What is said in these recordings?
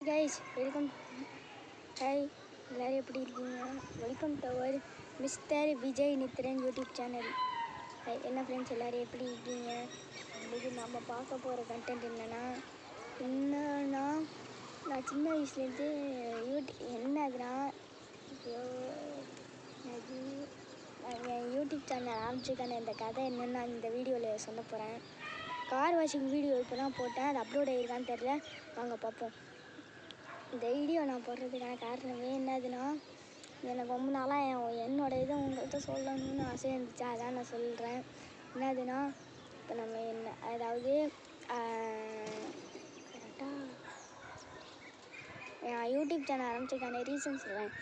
Guys hi எல்லோரும் எப்படி இருக்கீங்க? Welcome to our mister Vijay Nithran YouTube channel. என்ன ஃப்ரெண்ட்ஸ் எல்லோரும் எப்படி இருக்கீங்க? இன்றைக்கி நம்ம பார்க்க போகிற கண்டென்ட் என்னென்னா நான் சின்ன வயசுலேருந்து என்னதுன்னா என் யூடியூப் சேனல் ஆரம்பிச்சிருக்கான இந்த கதை என்னென்னு நான் இந்த வீடியோவில் சொல்ல போகிறேன். கார் வாஷிங் வீடியோ இப்போ தான் போட்டேன், அது அப்லோட் ஆகிருக்கான்னு தெரில, வாங்க பார்ப்போம். இந்த வீடியோ நான் போடுறதுக்கான காரணமே என்னதுன்னா, எனக்கு ரொம்ப நாளாக என்னோட இதை உங்கள்கிட்ட சொல்லணும்னு ஆசை இருந்துச்சு, அதான் நான் சொல்கிறேன். என்னதுன்னா, இப்போ நம்ம அதாவது கரெக்டாக என் யூடியூப் சேனல் ஆரம்பிச்சதுக்கான ரீசன் சொல்கிறேன்.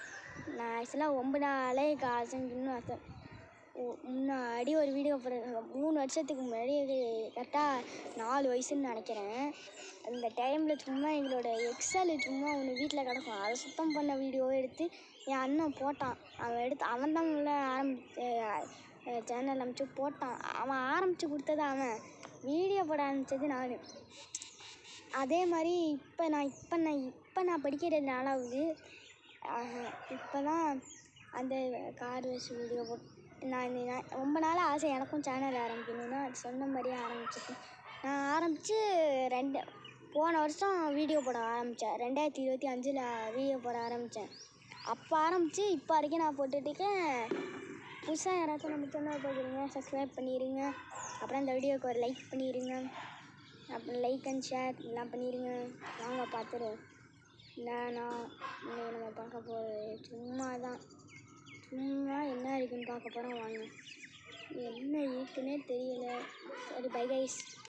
நான் ஆக்சுவலாக ரொம்ப நாளே ஆசைன்னு ஆசை. முன்னாடி ஒரு வீடியோ போடுறேன், 3 வருஷத்துக்கு முன்னாடி, கரெக்டாக 4 வயசுன்னு நினைக்கிறேன். அந்த டைமில் சும்மா எங்களோட எக்ஸல் சும்மா ஒன்று வீட்டில் கிடக்கும், அதை சுத்தம் பண்ண வீடியோவை எடுத்து என் அண்ணன் போட்டான். அவன் தான் உள்ள சேனல் அமைச்சு போட்டான். அவன் ஆரம்பித்து கொடுத்தது, அவன் வீடியோ போட ஆரம்பித்தது நான். அதே மாதிரி இப்போ நான் படிக்கிறது 4வது. இப்போ தான் அந்த கார் வாஷ் வீடியோ நான் ரொம்ப நாளாக ஆசை எனக்கும் சேனல் ஆரம்பிக்கணும்னா, அது சொன்ன மாதிரியே ஆரம்பிச்சிருக்கேன். நான் ஆரம்பித்து போன வருஷம் வீடியோ போட ஆரம்பித்தேன். 2025 வீடியோ போட ஆரம்பித்தேன். அப்போ ஆரம்பித்து இப்போ வரைக்கும் நான் போட்டுட்ருக்கேன். புதுசாக யாராச்சும் நம்ம சேனல் பார்க்குறீங்க, சப்ஸ்கிரைப் பண்ணிடுங்க. அப்புறம் இந்த வீடியோவுக்கு ஒரு லைக் பண்ணிடுங்க. அப்புறம் லைக் அண்ட் ஷேர் எல்லாம் பண்ணிடுங்க. வாங்க பார்த்துருவோம். நம்ம பார்க்க போகிறது சும்மா என்ன இருக்குன்னு பார்க்க போகிறோம். வாங்க, என்ன இருக்குன்னே தெரியலை. சரி, பை கைஸ்.